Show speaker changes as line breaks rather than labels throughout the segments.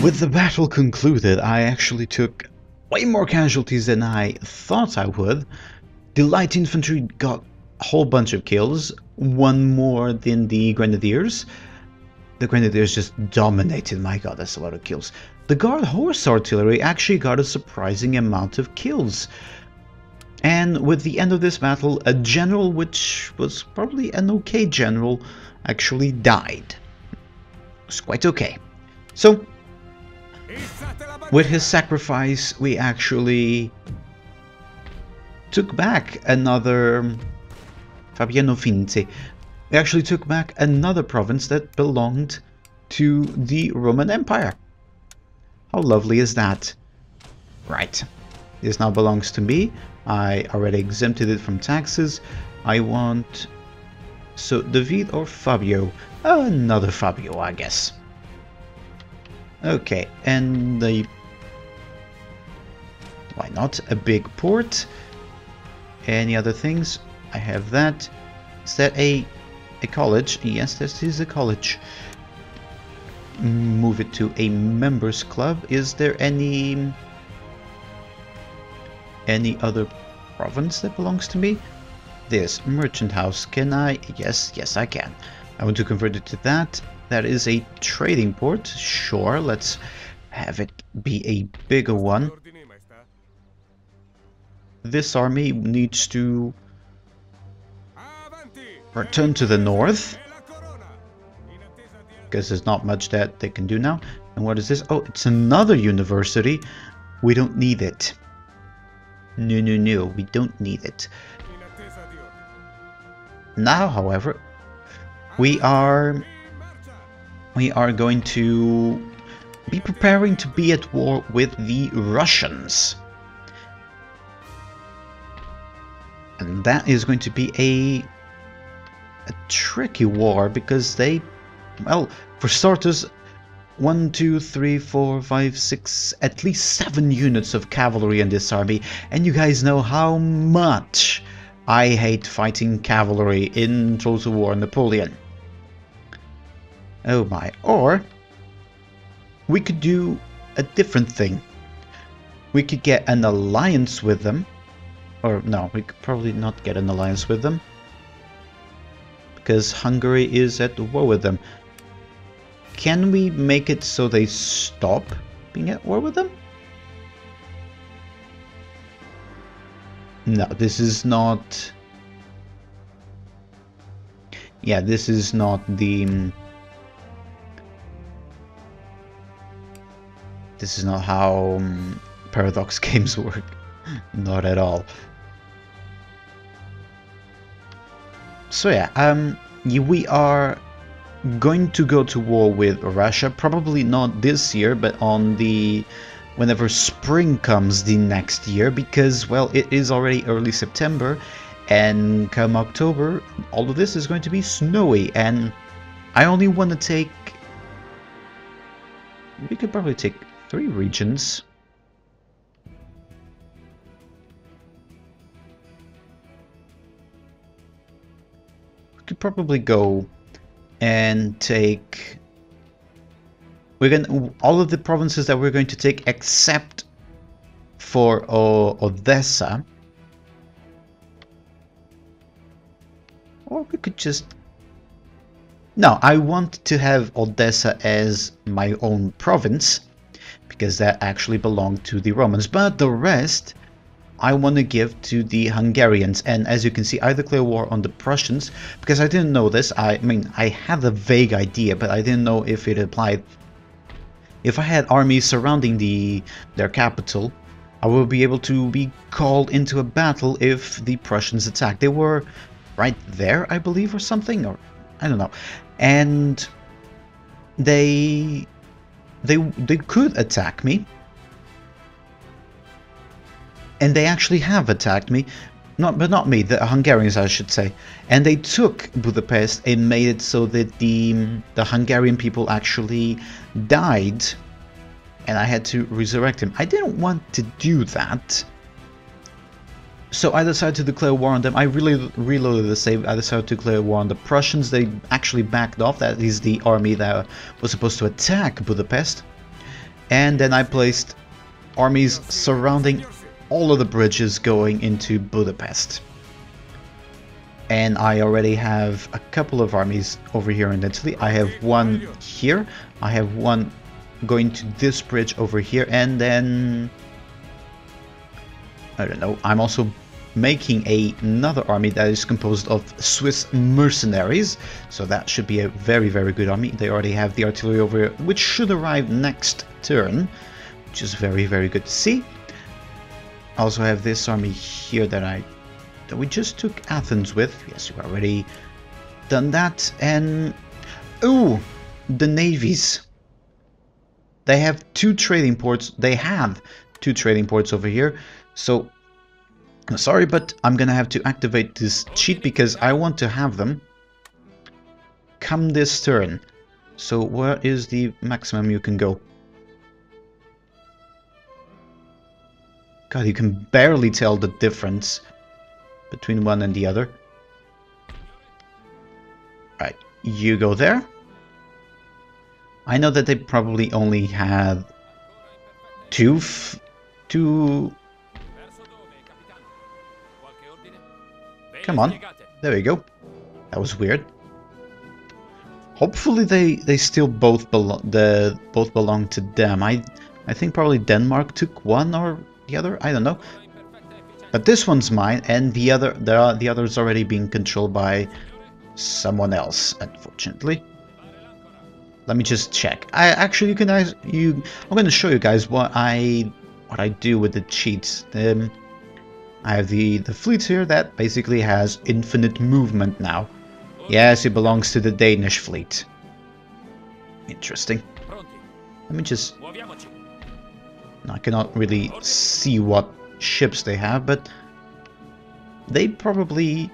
With the battle concluded, I actually took way more casualties than I thought I would. The light infantry got a whole bunch of kills, one more than the grenadiers. The grenadiers just dominated, my god, that's a lot of kills. The guard horse artillery actually got a surprising amount of kills. And with the end of this battle, a general, which was probably an okay general, actually died. It was quite okay. So, with his sacrifice, we actually took back another Fabiano Finzi. We actually took back another province that belonged to the Roman Empire. How lovely is that? Right. This now belongs to me. I already exempted it from taxes. I want... So, David or Fabio? Another Fabio, I guess. Okay, and the... Why not? A big port. Any other things? I have that. Is that a college? Yes, this is a college. Move it to a members club. Is there any other province that belongs to me? This merchant house. Can I? Yes, I can. I want to convert it to that. That is a trading port. Sure, let's have it be a bigger one. This army needs to return to the north, because there's not much that they can do now. And what is this? Oh, it's another university. We don't need it. No, we don't need it. Now, however, we are going to be preparing to be at war with the Russians. And that is going to be a tricky war, because they, well, for starters, 1, 2, 3, 4, 5, 6, at least 7 units of cavalry in this army, and you guys know how much I hate fighting cavalry in Total War Napoleon. Oh my. Or we could do a different thing. We could get an alliance with them. Or no, we could probably not get an alliance with them, because Hungary is at war with them. Can we make it so they stop being at war with them? No, this is not... Yeah, this is not the... This is not how Paradox games work. Not at all. So yeah, we are going to go to war with Russia, probably not this year, but on the whenever spring comes the next year, because, well, it is already early September, and come October all of this is going to be snowy, and I only want to take... We could probably take 3 regions. We could probably go and take... all of the provinces that we're going to take, except for Odessa. Or we could just... No, I want to have Odessa as my own province, because that actually belonged to the Romans. But the rest I want to give to the Hungarians. And as you can see, I declare war on the Prussians, because I didn't know this. I mean, I had a vague idea, but I didn't know if it applied. If I had armies surrounding their capital, I will be able to be called into a battle if the Prussians attack. They were right there, I believe, or something, or I don't know. And they could attack me. And they actually have attacked me. But not me, the Hungarians, I should say. And they took Budapest and made it so that the Hungarian people actually died, and I had to resurrect him. I didn't want to do that, so I decided to declare war on them. I really reloaded the save. I decided to declare war on the Prussians. They actually backed off. That is the army that was supposed to attack Budapest. And then I placed armies surrounding all of the bridges going into Budapest. And I already have a couple of armies over here in Italy. I have one here, I have one going to this bridge over here, and then I don't know, I'm also making another army that is composed of Swiss mercenaries, so that should be a very, very good army. They already have the artillery over here, which should arrive next turn, which is very, very good to see. I also have this army here that we just took Athens with. Yes, we've already done that. And oh, the navies. They have two trading ports. They have two trading ports over here. So sorry, but I'm gonna have to activate this cheat because I want to have them come this turn. So where is the maximum you can go? God, you can barely tell the difference between one and the other. Right, you go there. I know that they probably only had two. Come on, there we go. That was weird. Hopefully they still both belong to them. I think probably Denmark took one or the other. I don't know. But this one's mine, and the other's already being controlled by someone else, unfortunately. Let me just check. I'm going to show you guys what I do with the cheats. I have the fleet here that basically has infinite movement now. Yes, it belongs to the Danish fleet. Interesting. Let me just... I cannot really see what ships they have, but they probably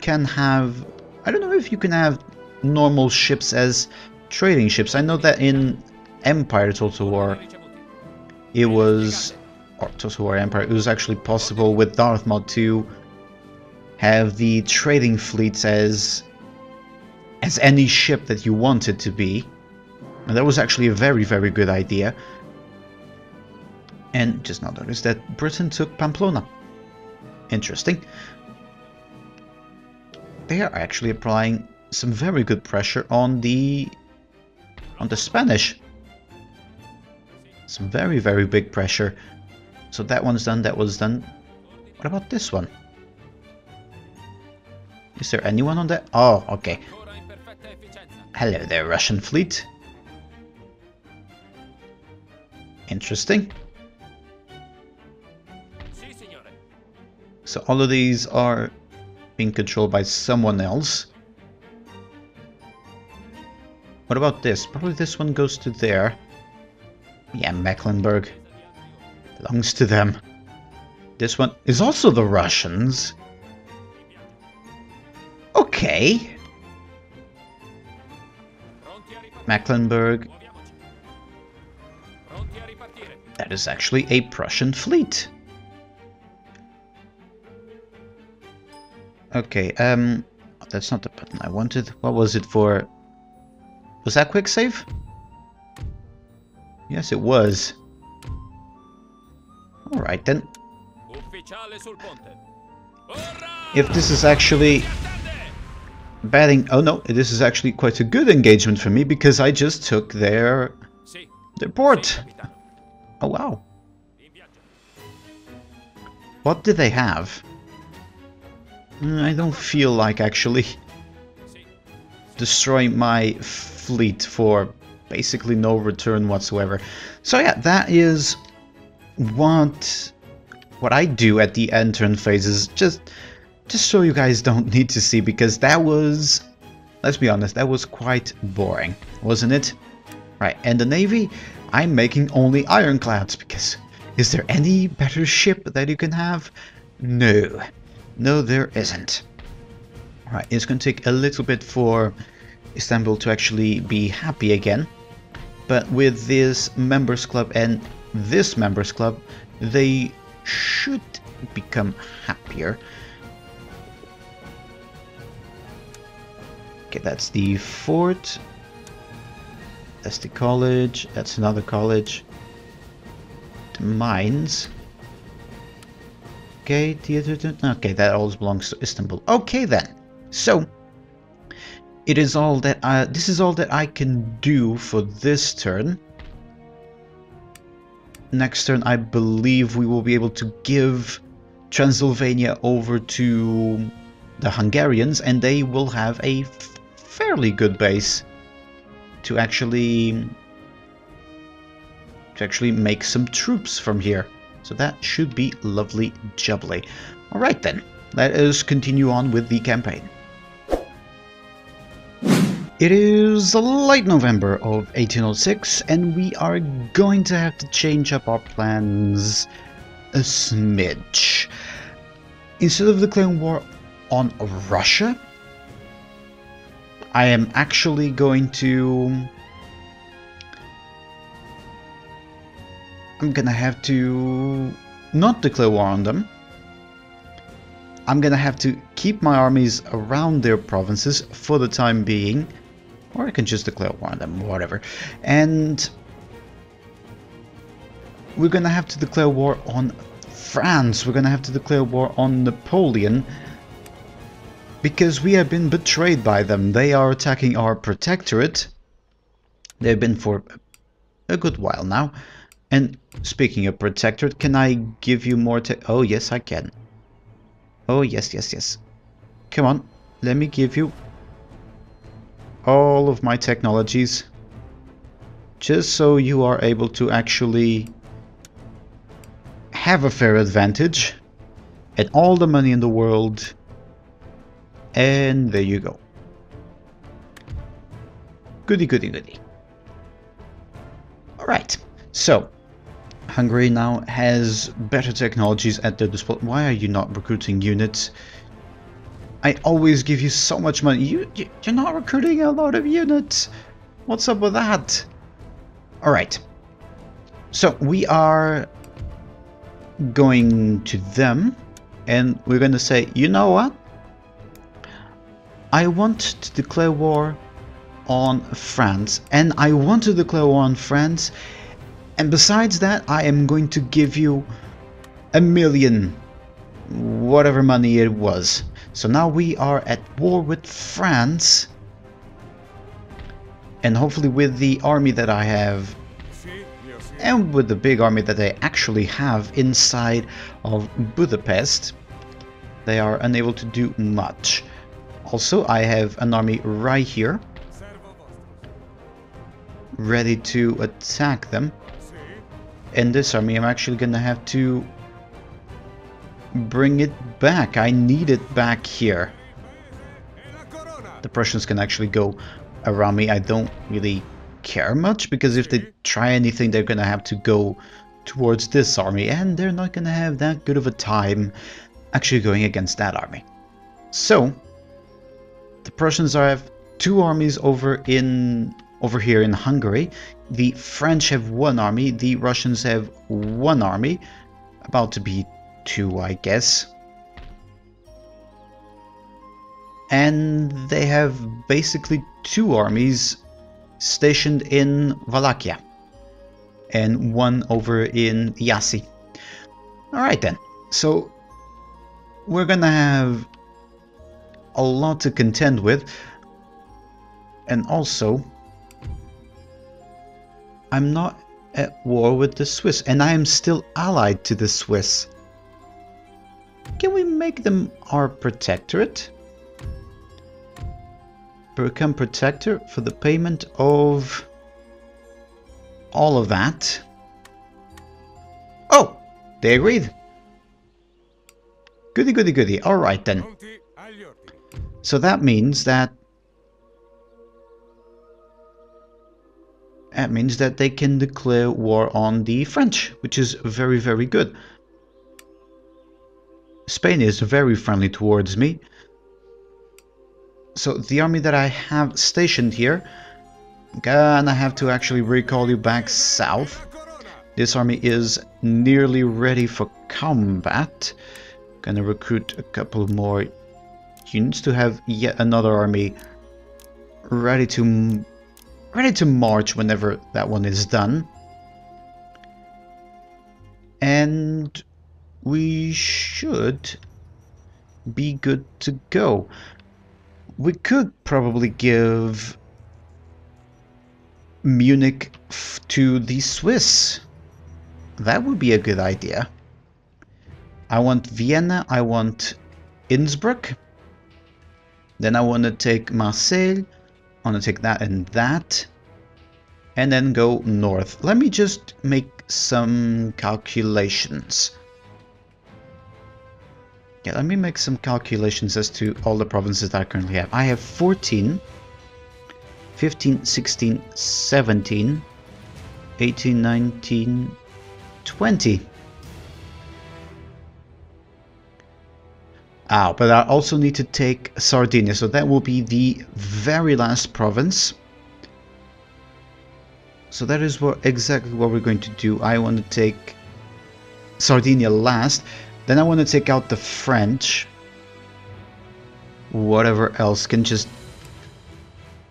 can have... I don't know if you can have normal ships as trading ships. I know that in Empire Total War it was... or Total War Empire, it was actually possible with DarthMod to have the trading fleets as any ship that you wanted to be. And that was actually a very, very good idea. And just now notice that Britain took Pamplona. Interesting. They are actually applying some very good pressure on the Spanish. Some very, very big pressure. So that one's done, that was done. What about this one? Is there anyone on that? Oh, okay. Hello there, Russian fleet. Interesting. So all of these are being controlled by someone else. What about this? Probably this one goes to there. Yeah, Mecklenburg. Belongs to them. This one is also the Russians. Okay. Mecklenburg. That is actually a Prussian fleet. Okay, that's not the button I wanted. What was it for? Was that quick save? Yes, it was. Alright then. If this is actually batting... Oh no, this is actually quite a good engagement for me because I just took their port. Oh wow. What do they have? I don't feel like actually destroying my fleet for basically no return whatsoever. So yeah, that is what I do at the end turn phases, just so you guys don't need to see, because that was, let's be honest, that was quite boring, wasn't it? Right, and the Navy, I'm making only ironclads, because is there any better ship that you can have? No. No, there isn't. Alright, it's going to take a little bit for Istanbul to actually be happy again. But with this members club and this members club, they should become happier. Okay, that's the fort. That's the college. That's another college. The mines. Okay, okay, that all belongs to Istanbul. Okay then. So it is all that this is all that I can do for this turn. Next turn, I believe we will be able to give Transylvania over to the Hungarians, and they will have a fairly good base to actually make some troops from here. So that should be lovely jubbly. Alright then, let us continue on with the campaign. It is late November of 1806, and we are going to have to change up our plans a smidge. Instead of declaring war on Russia, I am actually going to... I'm gonna have to not declare war on them. I'm gonna have to keep my armies around their provinces for the time being. Or I can just declare war on them, whatever. And we're gonna have to declare war on France. We're gonna have to declare war on Napoleon. Because we have been betrayed by them. They are attacking our protectorate. They've been for a good while now. And speaking of protectorate, can I give you more oh yes, I can. Oh yes, yes, yes. Come on, let me give you all of my technologies, just so you are able to actually have a fair advantage and all the money in the world. And there you go. Goody, goody, goody. Alright, so Hungary now has better technologies at their disposal. Why are you not recruiting units? I always give you so much money. You're not recruiting a lot of units. What's up with that? Alright. So we are going to them and we're going to say, you know what? I want to declare war on France. And I want to declare war on France. And besides that, I am going to give you 1 million, whatever money it was. So now we are at war with France, and hopefully with the army that I have, and with the big army that they actually have inside of Budapest, they are unable to do much. Also, I have an army right here, ready to attack them. And this army, I'm actually gonna have to bring it back. I need it back here. The Prussians can actually go around me. I don't really care much, because if they try anything, they're gonna have to go towards this army, and they're not gonna have that good of a time actually going against that army. So the Prussians have 2 armies over here in Hungary. The French have 1 army. The Russians have 1 army, about to be 2, I guess. And they have basically 2 armies stationed in Wallachia and 1 over in Jassy. Alright then, so we're gonna have a lot to contend with. And also, I'm not at war with the Swiss, and I am still allied to the Swiss. Can we make them our protectorate? Become protector for the payment of all of that. Oh, they agreed. Goody, goody, goody. Alright then. So that means that they can declare war on the French, which is very, very good. Spain is very friendly towards me. So the army that I have stationed here, I'm gonna have to actually recall you back south. This army is nearly ready for combat. Gonna recruit a couple more units to have yet another army ready to ready to march whenever that one is done. And we should be good to go. We could probably give Munich to the Swiss. That would be a good idea. I want Vienna, I want Innsbruck. Then I want to take Marseille. I want to take that and that. And then go north. Let me just make some calculations. Yeah, let me make some calculations as to all the provinces that I currently have. I have 14, 15, 16, 17, 18, 19, 20. But I also need to take Sardinia, so that will be the very last province. So that is exactly what we're going to do. I want to take Sardinia last. Then I want to take out the French. Whatever else can just...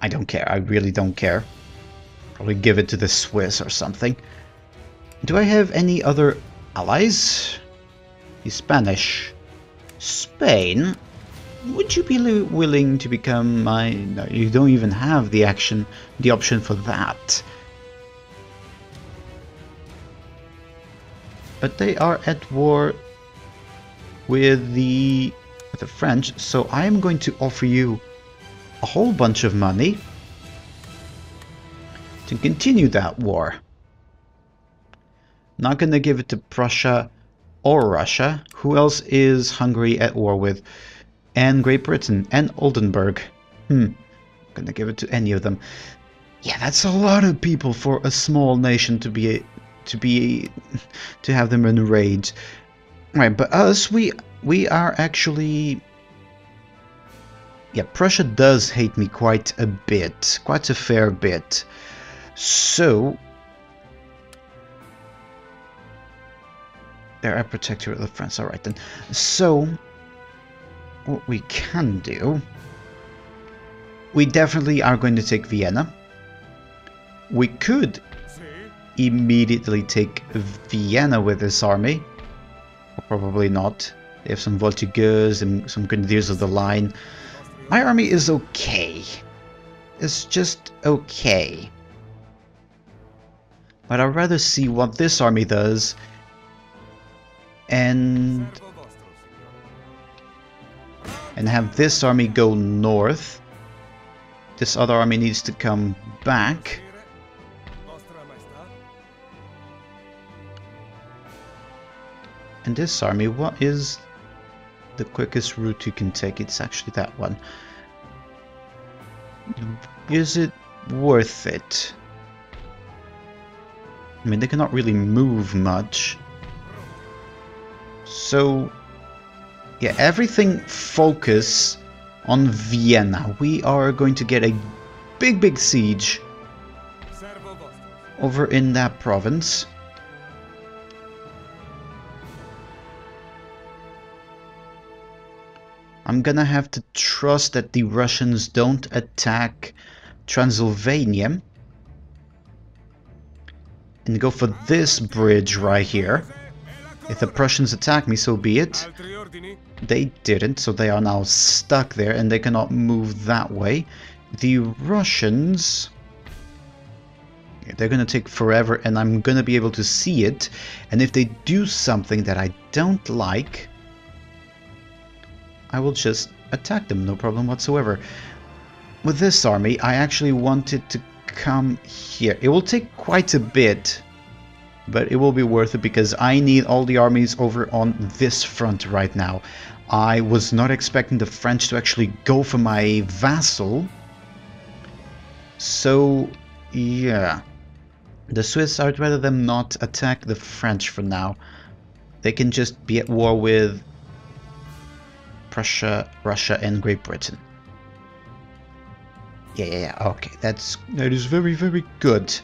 I don't care. I really don't care. Probably give it to the Swiss or something. Do I have any other allies? The Spanish. Spain? Would you be willing to become my... No, you don't even have the option for that. But they are at war with the French, so I am going to offer you a whole bunch of money to continue that war. Not gonna give it to Prussia or Russia. Who else is Hungary at war with? And Great Britain and Oldenburg. Gonna give it to any of them. Yeah, that's a lot of people for a small nation to have them in raids. Right, but us, we are actually... Yeah, Prussia does hate me quite a bit, quite a fair bit. So they're a protectorate of France. All right then. So what we can do, we definitely are going to take Vienna. We could immediately take Vienna with this army. Or probably not. They have some Voltigeurs and some Grenadiers of the Line. My army is okay. It's just okay. But I'd rather see what this army does and have this army go north. This other army needs to come back. And this army, what is the quickest route you can take? It's actually that one. Is it worth it? I mean, they cannot really move much. So, yeah, everything focus on Vienna. We are going to get a big siege over in that province. I'm gonna have to trust that the Russians don't attack Transylvania and go for this bridge right here. If the Prussians attack me, so be it. They didn't, so they are now stuck there and they cannot move that way. The Russians... they're gonna take forever and I'm gonna be able to see it. And if they do something that I don't like, I will just attack them, no problem whatsoever. With this army, I actually wanted to come here. It will take quite a bit, but it will be worth it because I need all the armies over on this front right now. I was not expecting the French to actually go for my vassal. So, yeah. The Swiss, I'd rather them not attack the French for now. They can just be at war with Prussia, Russia, and Great Britain. Yeah. Okay, that is very good.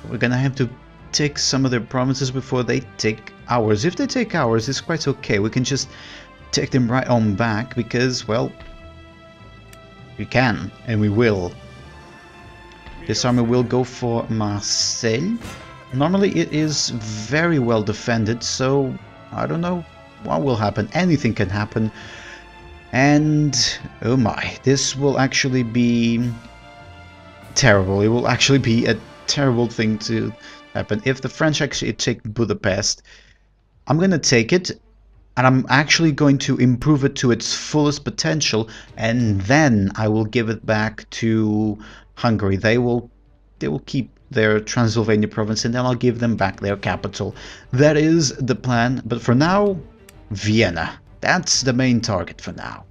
But we're gonna have to take some of their provinces before they take ours. If they take ours, it's quite okay. We can just take them right on back because, well, we can and we will. This army will go for Marseille. Normally it is very well defended, so I don't know what will happen. Anything can happen. And oh my, this will actually be terrible. It will actually be a terrible thing to happen. If the French actually take Budapest, I'm gonna take it, and I'm actually going to improve it to its fullest potential, and then I will give it back to Hungary. They will keep their Transylvania province, and then I'll give them back their capital. That is the plan, but for now, Vienna. That's the main target for now.